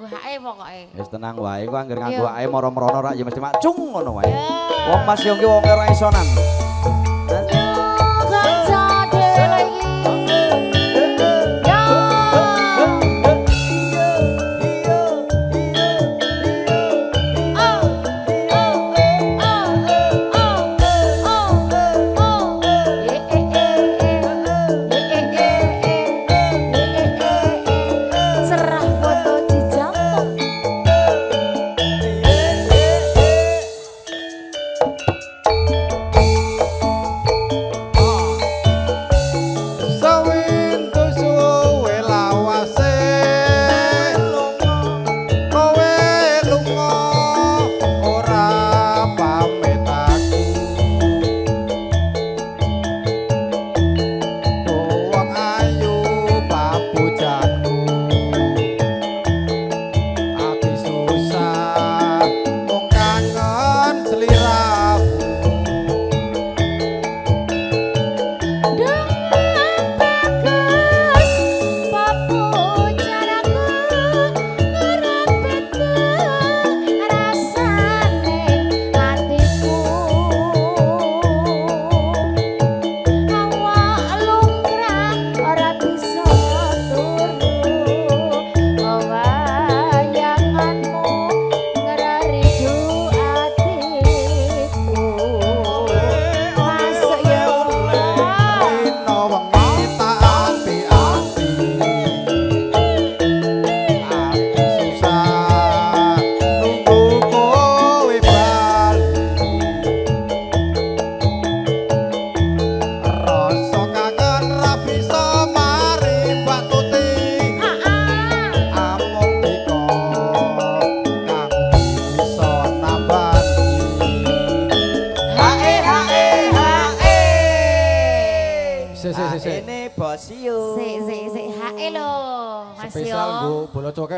nganggo hae pokoke. Wis tenang wae kok anggere nganggo hae moro-merono ra ya mesti macung ngono wae. Wong Mas Yongki wong ora iso nang.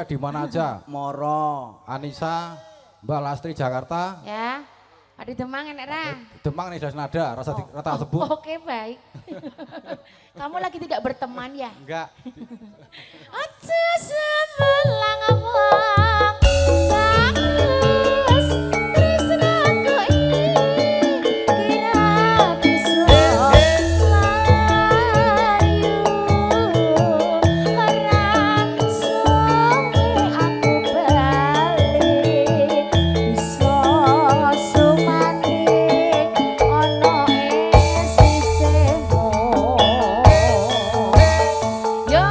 Di mana aja? Moro. Anissa, Mbak Lastri Jakarta. Ya. Ada Demang enak ra? Demang nih sudah nada, rata sebut. Oke, baik. Kamu lagi tidak berteman ya? Enggak. Aja sebelang abang. Bagus. Tresnaku ini kira bisa layu. Orang suwe aku balik. Bisa sumani ono sisihmu. Yo.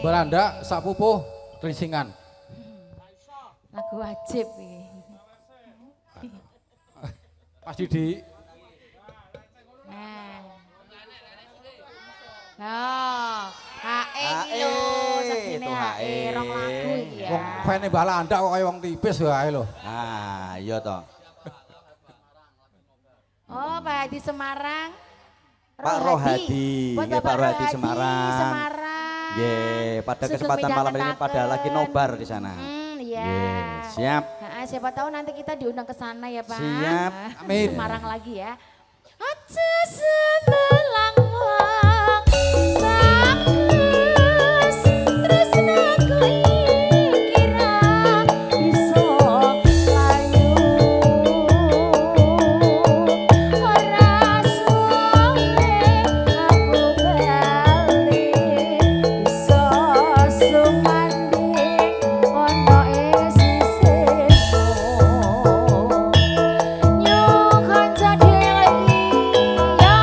Belanda sapupuh Rinsingan. Lagu wajib iki. Pas Didi. Nah. Nah, HE iki lho, segine itu HE rong lagu iki ya. Wong fane Mbah Landak kok kaya wong tipis wae lho. Nah, iya toh. Oh, Pak Hadi Semarang. Pak Rohadi, Buat nggih, Bapak Pak Rohadi Semarang. Semarang. Nggih, pada Sugeng kesempatan malam ini mijangngeetaken. pada lagi nobar di sana. Iya. Nggih, siap. Nah, siapa tahu nanti kita diundang ke sana ya Pak. Siap. Nah, Amin. Semarang lagi ya. Aja sebelang wong bagus tresnaku iki ra iso layu ora suwe aku bali iso sumanding ono ing sisihmu nyukan jadi lagi ya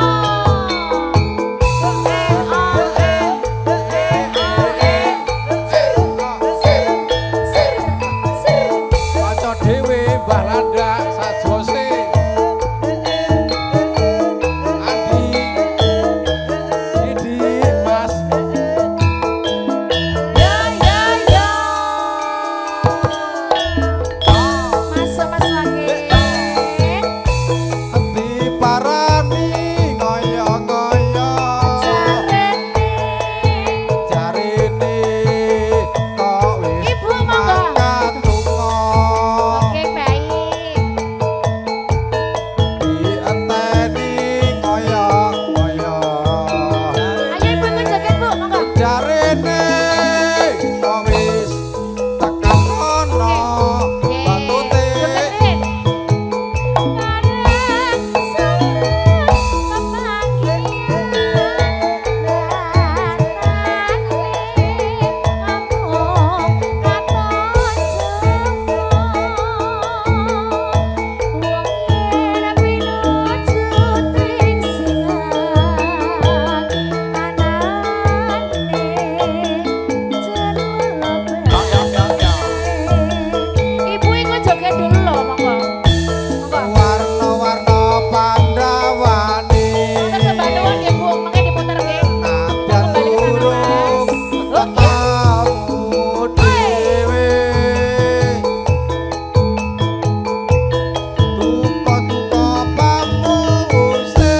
Kanca dhewe Mbah Landak sajose. Andi. Didi Mas. ya mas lagi Diparani ngoyo-ngoyo. Jarine kok wis Ibu, monggo. mangkat lunga. Oke baik. Dienteni ngoyo-ngoyo. Ayo ibu ikut joget bu, monggo. Jarine kok wis tekan kono. Batute Jogetin. Bareng sama pemanggilan Ibu ikut joget dulu loh, monggo. Monggo. warna-warna Pandrawani. Monggo sebantuan ya Bu, mangke diputer nggih. Nadyan burung Oh, iya. tetamu dewe. Duka-duka pamuse,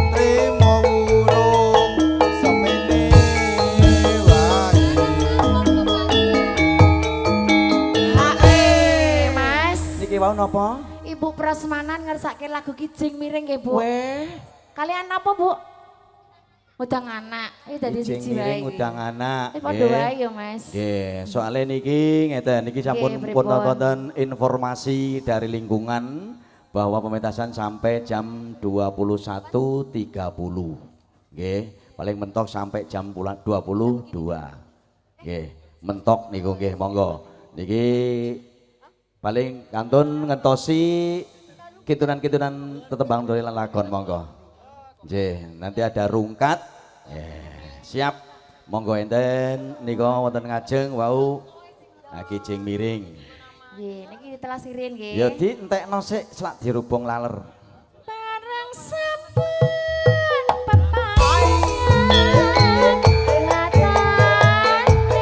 trimo burung semene wae. Mas. Niki wau napa? Ibu prasmanan ngersake lagu Kijing Miring nggih, Bu. Weh, Kalian apa, Bu? Udang anak. Ini dadi Kijing siji wae. miring iki. udang anak. Padha nggih. wae ya, Mas. Nggih, soalnya niki ngeten niki sampun Nggih, pun pripun? wonten informasi dari lingkungan bahwa pementasan sampai jam 21.30. Nggih, paling mentok sampai jam 22. Nggih, mentok niku nggih monggo. Niki paling kantun ngentosi kitunan-kitunan tetembang doli lakon monggo. Nggih, nanti ada rungkat. Siap. Monggo enten nika wonten ngajeng wau Kijing Miring. Nggih, niki ditelasirin nggih. Ya dientekno sik selak dirubung laler. Barang sampun pepayan latane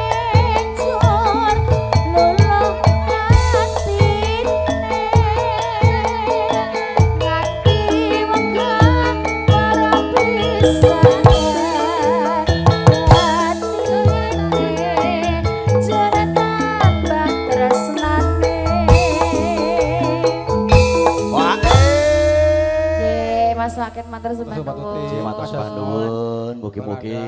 cur luluh atine nganti wegah para pisan atine jare tambah tresnane. Wah, Nggih, Mas Waket matur sembah Matur nuwun. nuwun. matur sembah nuwun, mugi-mugi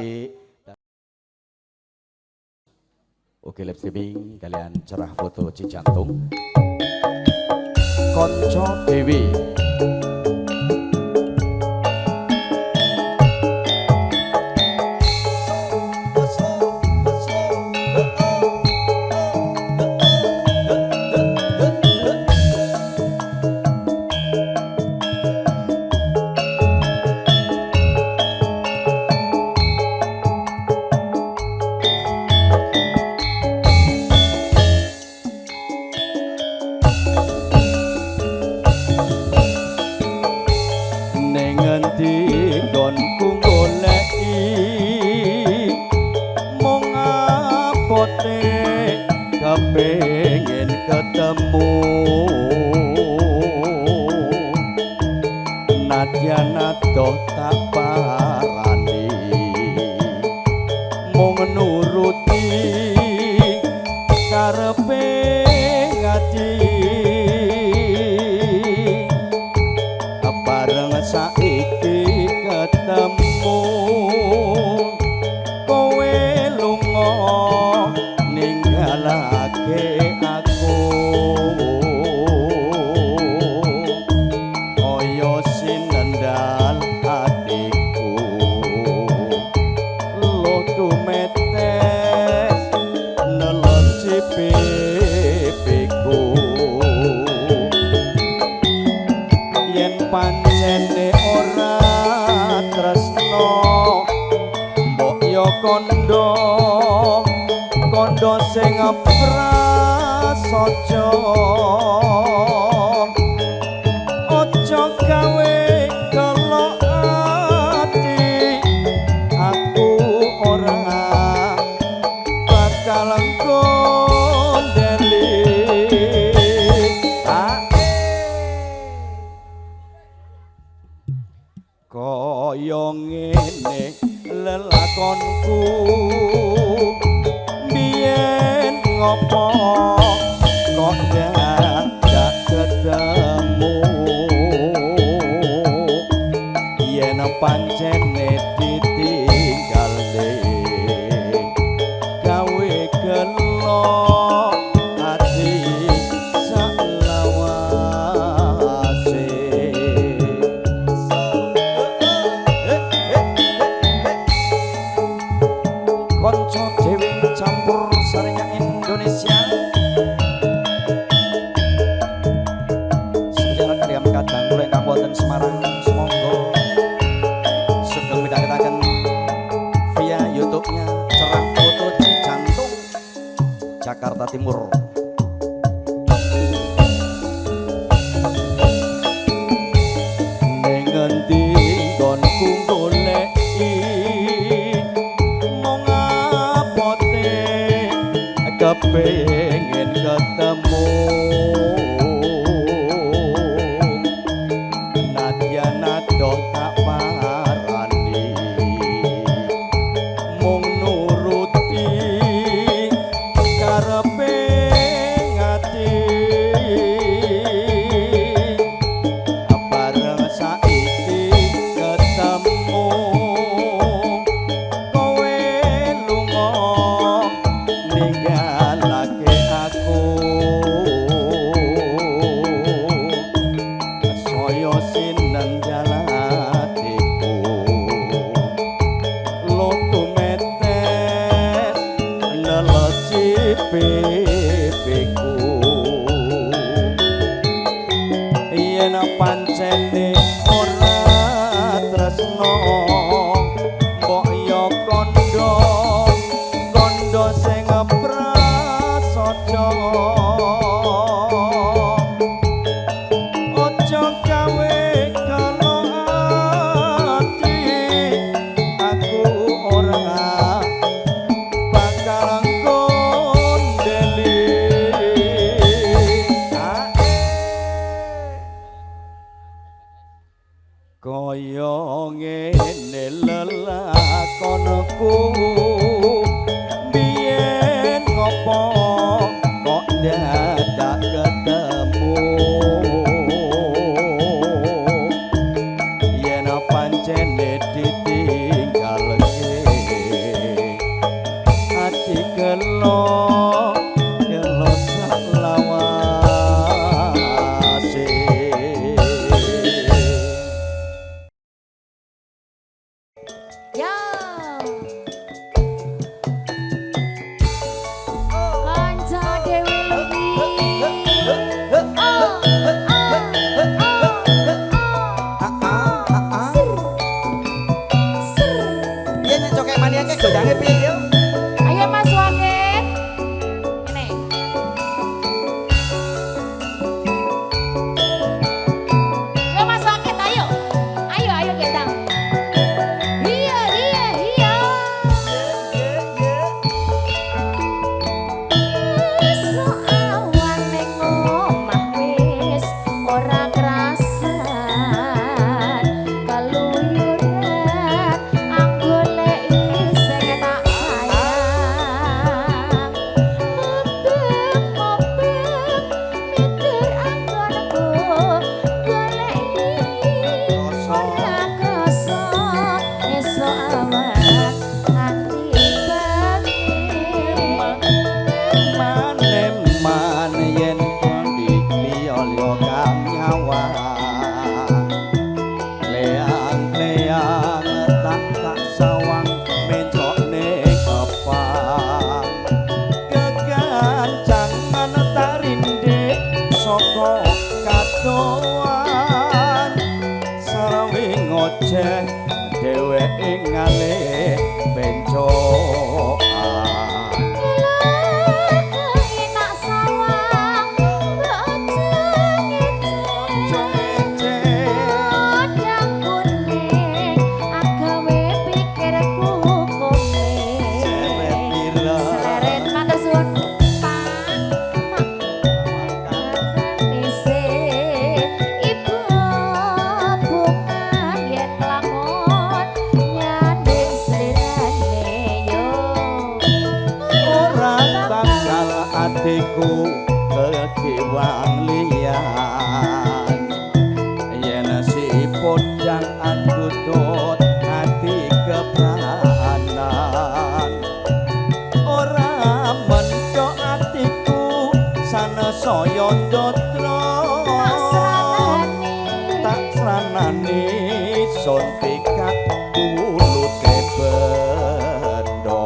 Oke, live streaming kalian cerah foto Cijantung. Konco Dewi. karepe ngati bareng saiki ketemu kowe lunga ninggalake aku kaya sinendal atiku lotu metes nelesi pipiku yen pancene ora tresno mbok yo kondo kondo sing prasaja aja gawe kelok ati aku ora bakal kondeli kaya ngene lelakonku biyen ngopo kok dadak ketemu yen pancene ditinggal gawe gelo ati saklawase konco dewi campur sarinya Indonesia sejarah karya kadang kula ingkang wonten Semarang semonggo sugeng midhangetaken via YouTube-nya Cerah Foto Cijantung Jakarta Timur. Ning ngendi nggonku goleki kepengin ketemu nadyan adoh tak parani mung nuruti karepe ngati bareng saiki ketemu kowe lunga ninggalake aku saya sinenjal atiku lotu metes nelesi pipiku yen pancene ora tresno mbok yo kondo kondo sing prasaja aja gawe kalo ati aku ora bakal kondeli kaya ngene lelakonku biyen ngopo kok dadak ketemu yen pancene ditinggalke ati gelo gelo saklawase Ya. Kanca Dewi Luki. piye nek cokek mania kek godange piye yo Ayo Mas Wake. atiku kekiwang liyan yen sipun jang andutut ati kepranan ora menco atiku sanesaya ndatra tak sranani son pikat tulute bendo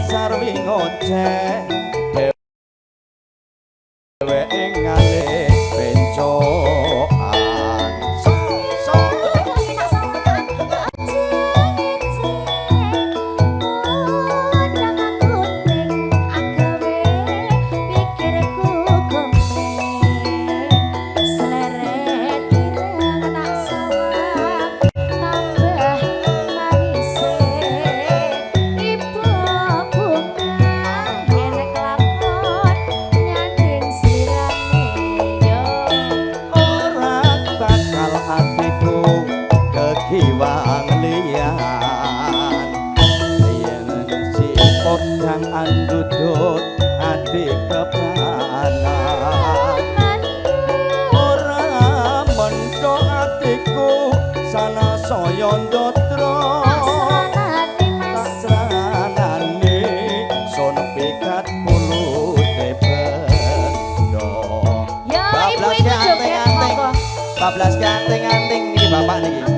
sarwi ngoceh dheweke ngalih bencokan kekiwang liyan yen sipun jang andutut ati kepranan ora menco atiku sanesaya ndatra sranane son pikat mulute bendo Ya ibu itu joget monggo. 14 ganteng-ganteng niki bapak niki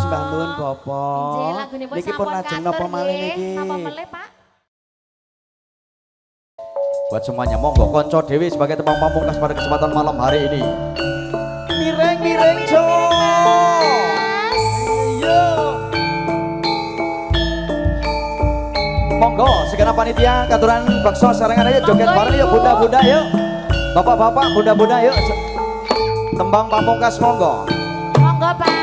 sembah nuwun Bapak. Nggih, lagunipun Niki pun sampun lajeng katur, napa malih nggih. niki? Napa malih, Pak? Buat semuanya monggo konco Dewi sebagai tembang pamungkas pada kesempatan malam hari ini. Mireng jo. Iya. Monggo segenap panitia katuran bakso sarengan ayo joget Monggo, bareng yuk Ibu. bunda-bunda yuk. Bapak-bapak bunda-bunda yuk. Tembang pamungkas monggo. Monggo, Pak.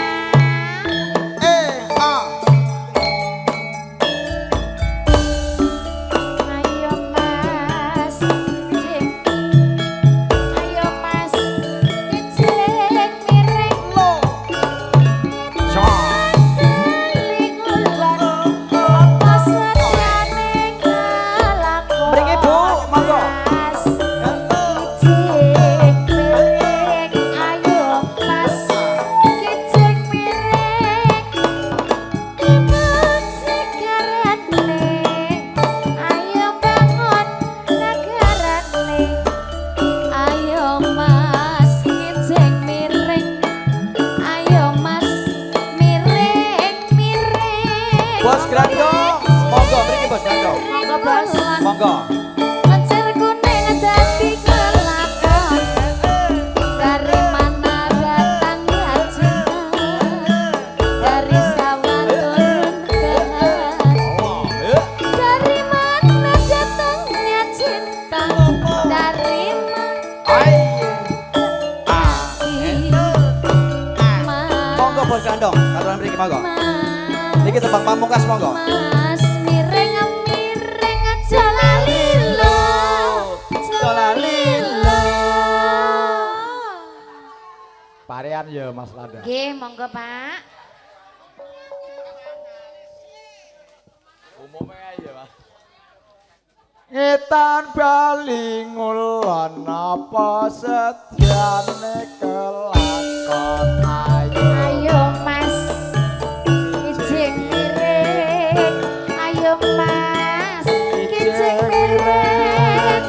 Ayo Mas, Cik. Ayo Mas, Cik mireng linggulan apa sedane ngelakon. Mriki, Bu, monggo. Mas, Cik mireng. Ayo Mas, Cik mireng. Timun sigarane. Ayo bangun negarane. Ayo Mas, Cik mireng. Ayo Mas, mireng. Bos Grandong, monggo mriki Bos Grandong. Monggo Bos. Monggo. Lencer kuning dadi kelakon. Dari mana datang ya cinta? Dari sawah turun ke hati. Dari mana datangnya cinta? Dari Monggo Bos Grandong, katuran mriki monggo. Niki tembang pamungkas monggo. Mas mireng aja lalilo. Parean ya Mas Lada. Nggih, monggo Pak. Umumnya aja Mas. Etan bali ngulon apa sediane kelakon ayo. Ayo Mas, ijing mireng. Ayo Mas, ijing mireng.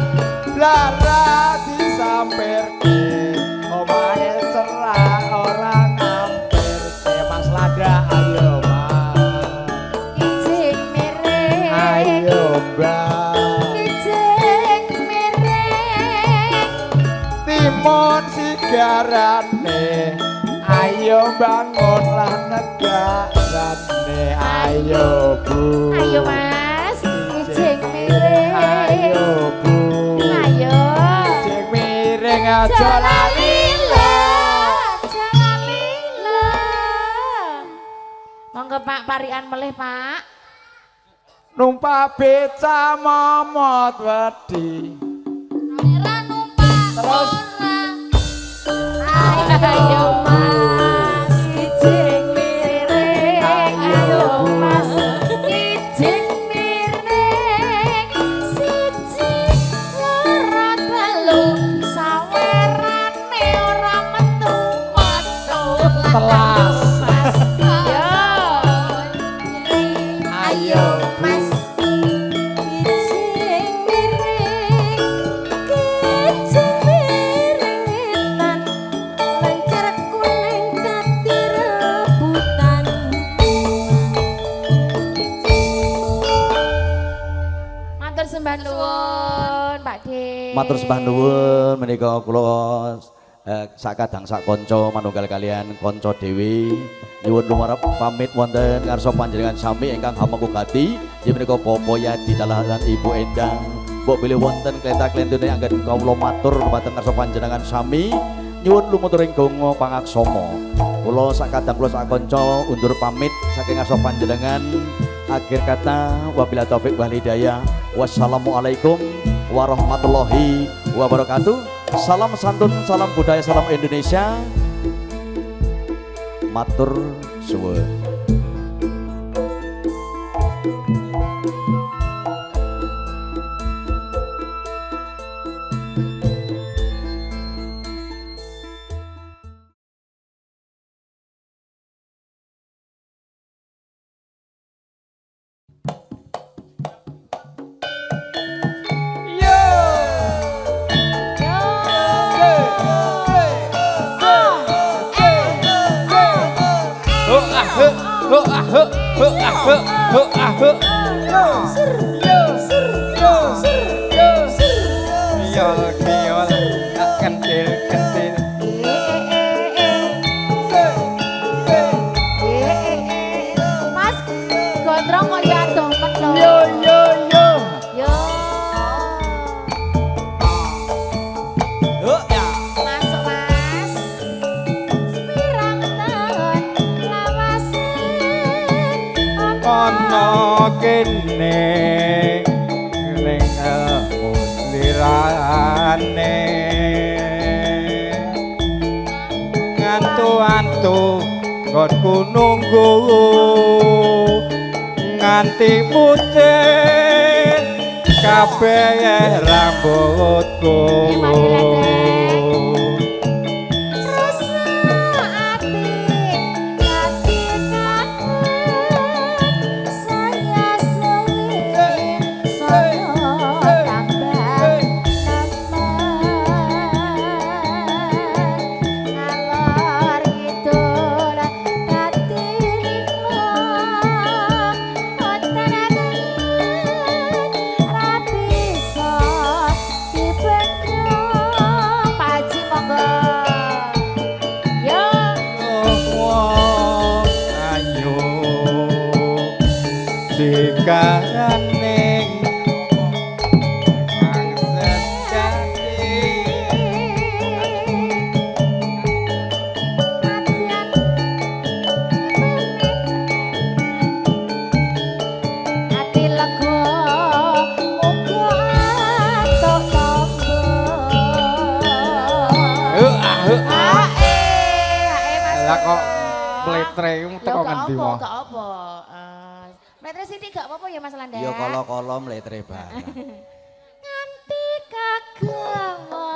Lara disampirke omahe cerah orang ngampirke Mas Lada ayo Mas. Ijing mireng. Ayo Mbak. Ijing mireng. Timun sigarane ayo bangunlah negarane ayo Bu. Ayo Mas, ijing mireng. Ayo Bu. Ayo. Cek miring aja lali. Jalalila. Monggo Pak, parian melih Pak. Numpak beca momot wedi. Ora numpak Terus? Ayo Mas, ijing mireng. Ayo Mas, ijing mireng. Siji loro telu sawerane ora metu-metu. Telas. Mas. Yo. Ayo Mas, ijing mireng. Ijing mirengan. Lancar kuning dadi rebutan. Matur sembah nuwun, Pak De. Matur sembah nuwun menika kula sakadang sak kanca manunggal kalian kanca Dewi nyuwun lumarep pamit wonten ngarsa panjenengan sami ingkang hamengkugati inggih menika Bapak Yadi Dalahan Ibu Endang mbok bilih wonten klenta-klentune anggen kawula matur dhumateng ngarsa panjenengan sami nyuwun lumuturing donga pangaksama kula sakadang kula sak kanca undur pamit saking ngarsa panjenengan akhir kata wabillahi taufik wal hidayah wassalamualaikum warahmatullahi wabarakatuh. Salam santun, salam budaya, salam Indonesia. Matur suwun. Yo. Mas gondrong kok ya dompet lho. Yo. Masuk Mas. Sepirang tahun lawasan Ana kene ning muslirane ngantu-antu nggonku nunggu nganti putih kabeh rambutku rasa ati saya selih saya tambah ngalor ngidul dadi Dikaning angset jati ati lega muga tok tombo lah kok pletre teko ngendi wae gak apa Metre sini gak apa-apa ya Mas Landa. Ya kala-kala mletre bareng. Nganti kagama.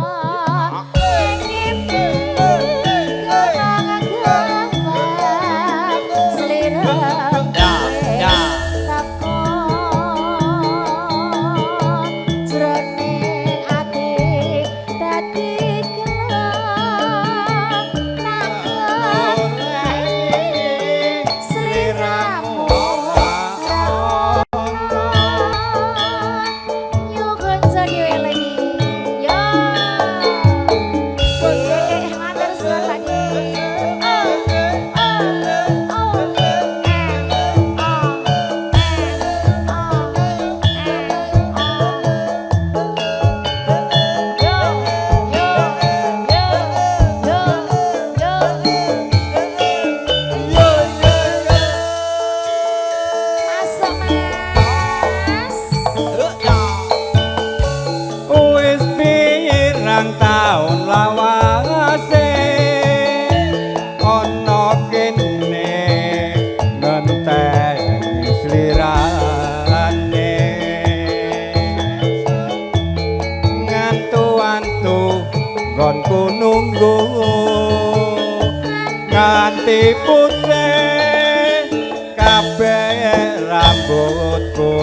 Nggonku nunggu nganti putih kabeh rambutku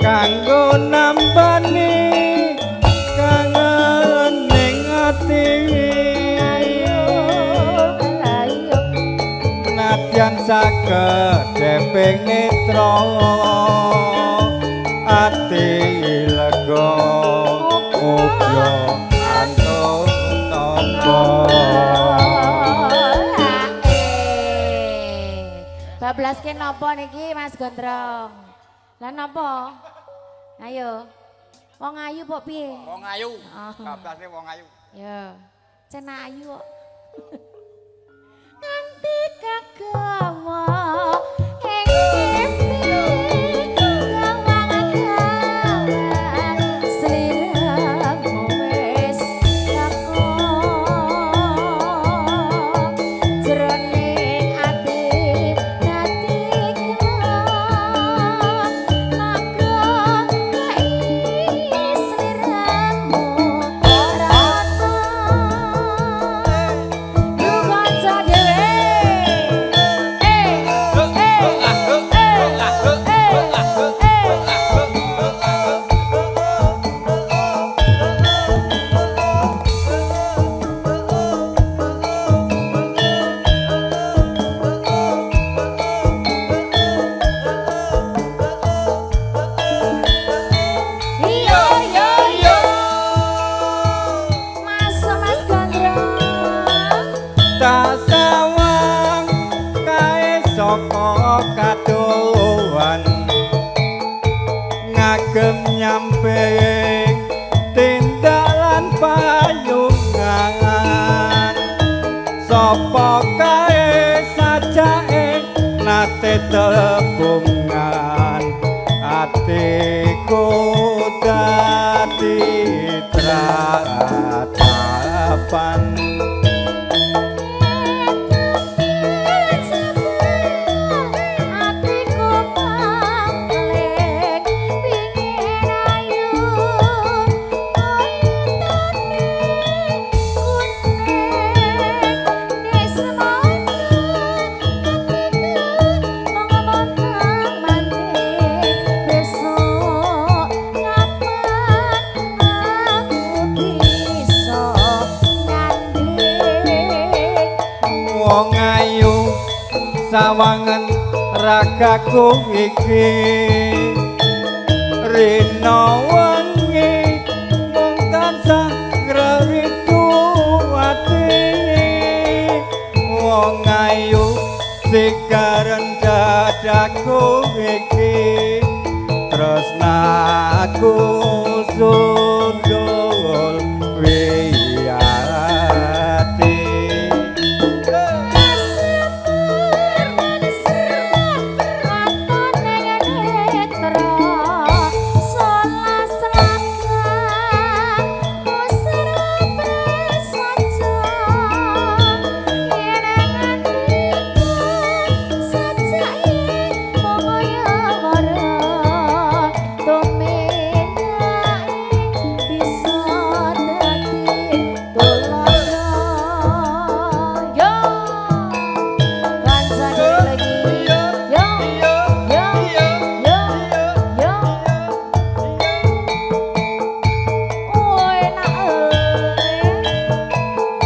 kanggo nambani kangen ning ati nadyan sakedheping netra ati lega muga antuk tampa bablaske napa niki Mas Gondrong? Lah napa? Ayo. Wong ayu kok piye? wong ayu Oh. bablase wong ayu Ya. Cena ayu kok. Nganti kagama ing mimpi gawang-gawang tratapan wong ayu sawangan ragaku iki rina wengi mung tansah ngrewitu ati wong ayu sigaran dadaku iki tresnaku sundul wiyati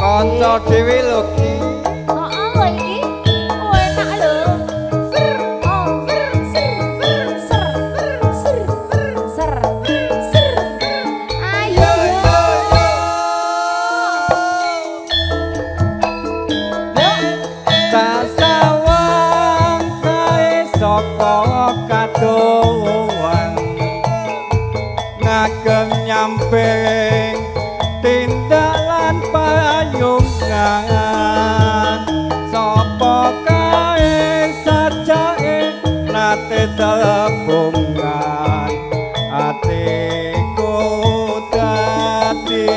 kanca dhewe lho ki Heeh iki. Oh enak lho. Ser. Oh, ser. Ser. Ser. Ser. Ser. Ayo. kasawang kae saka kadowan ngagem nyamping tindalan payungan sapa kae sajake nate telebungan atiku dadi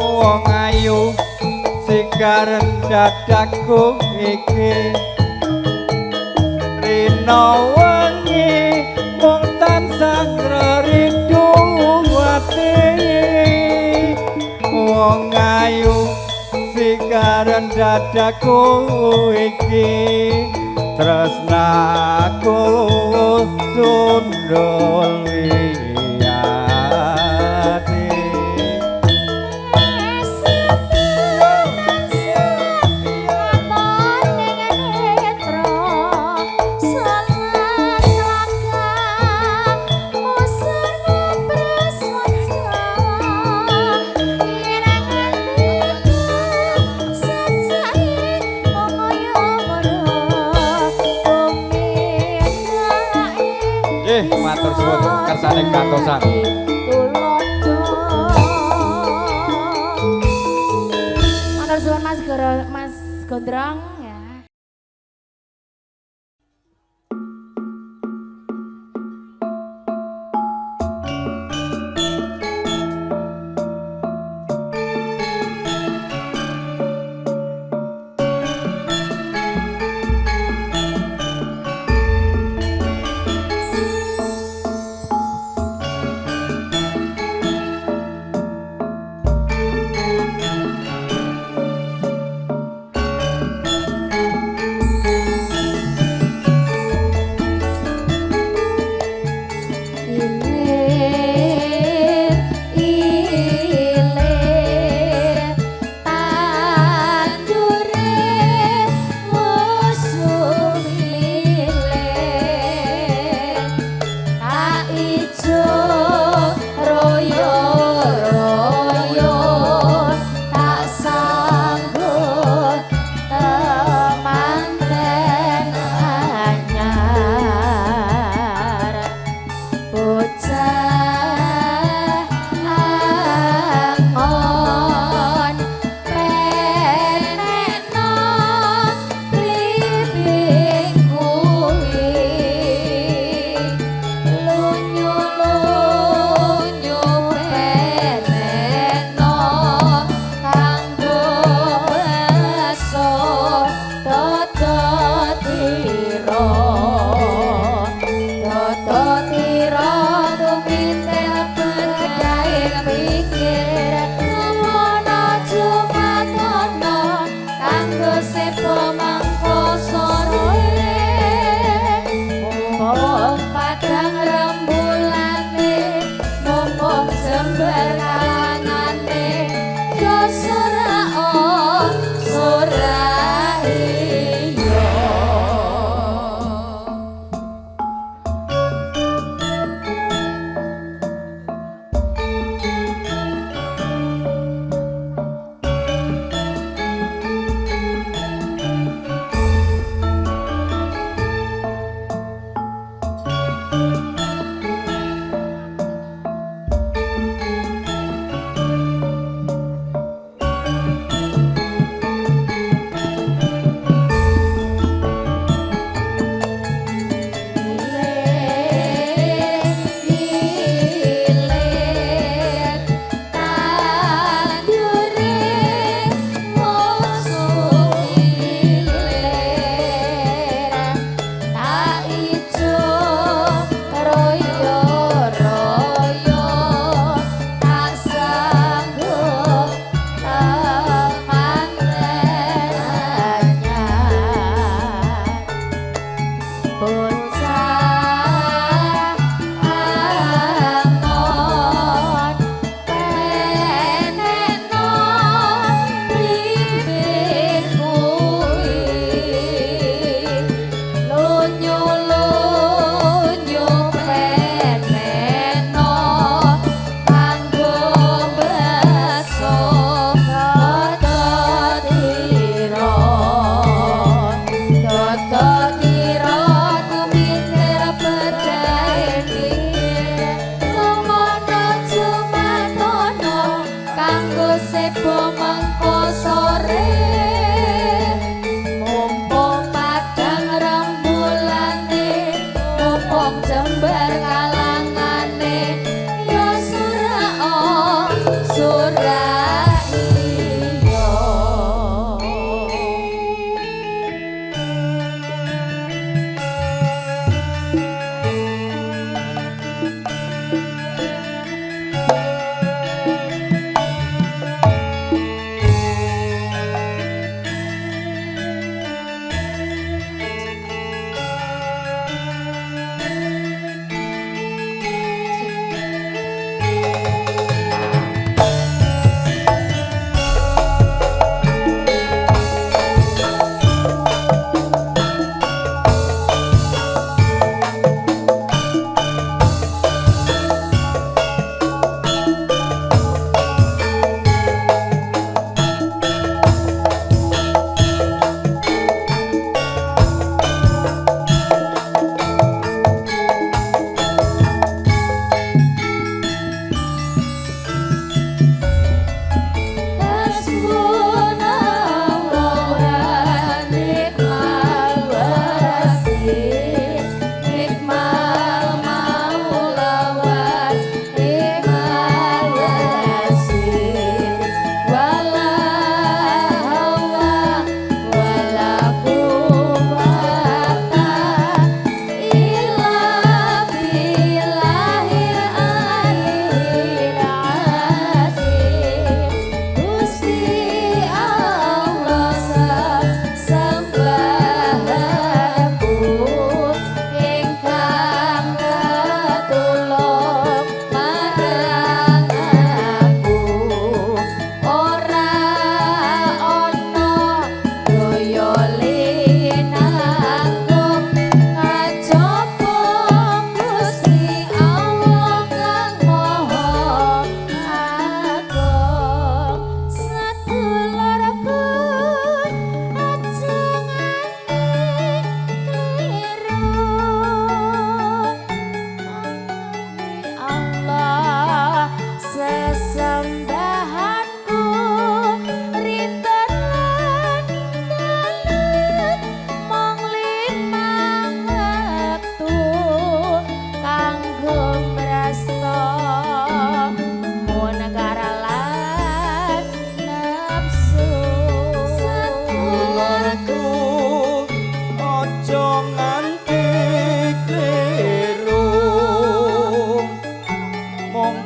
wong ayu sigaran dadaku iki rina wengi mung tansah ngrindu ati wong ayu sigaran dadaku iki tresnaku sundul wiyati matur suwun kersane katosan Matur suwun Mas Gondrong ya. wong Jember kalangane ya Surao Suraiyo.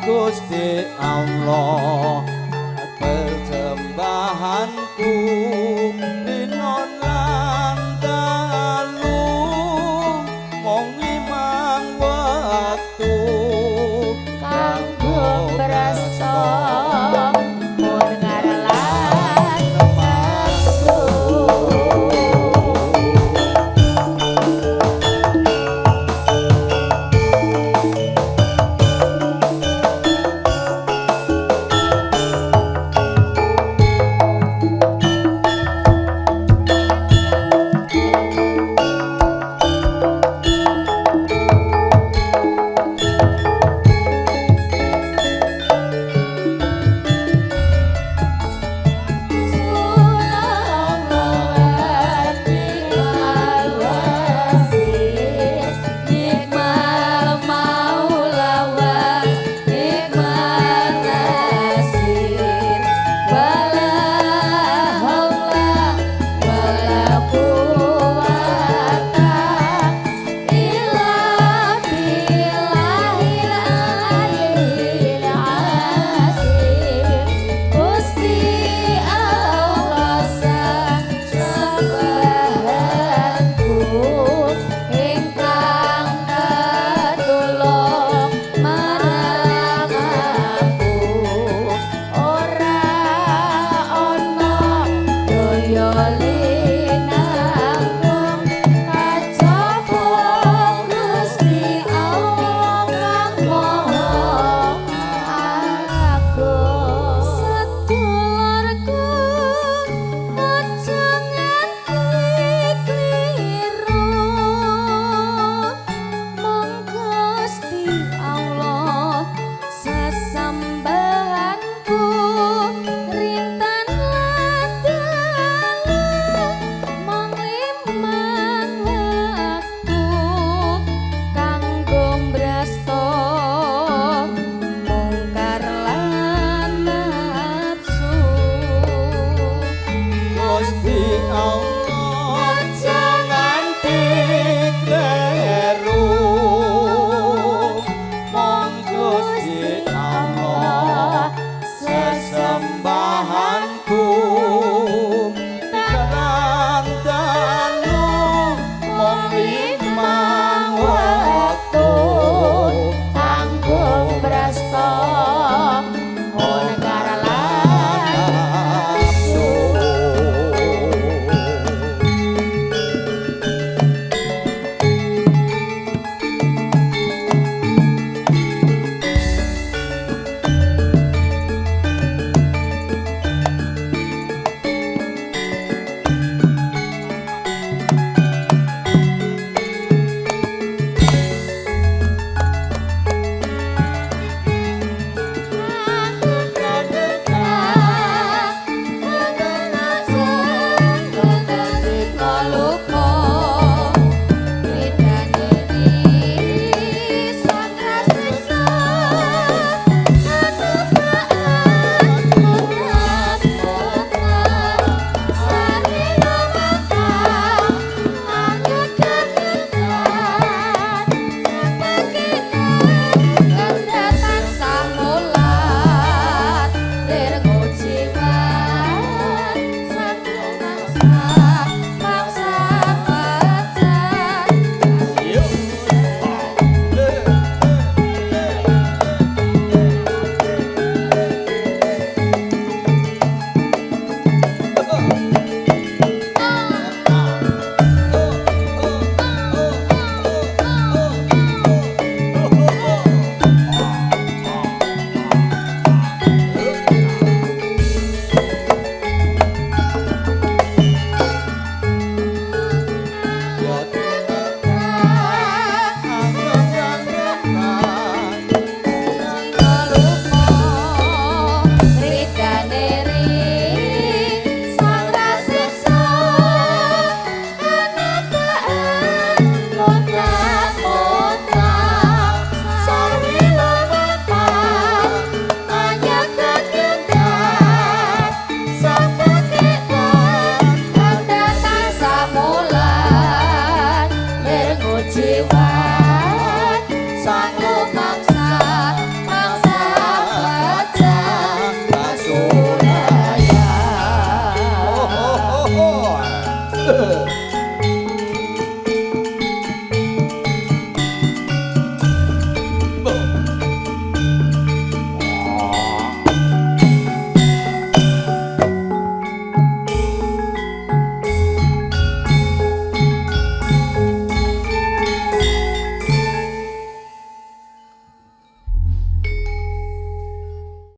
Gusti Allah persembahanku dinon lan dalu mong limang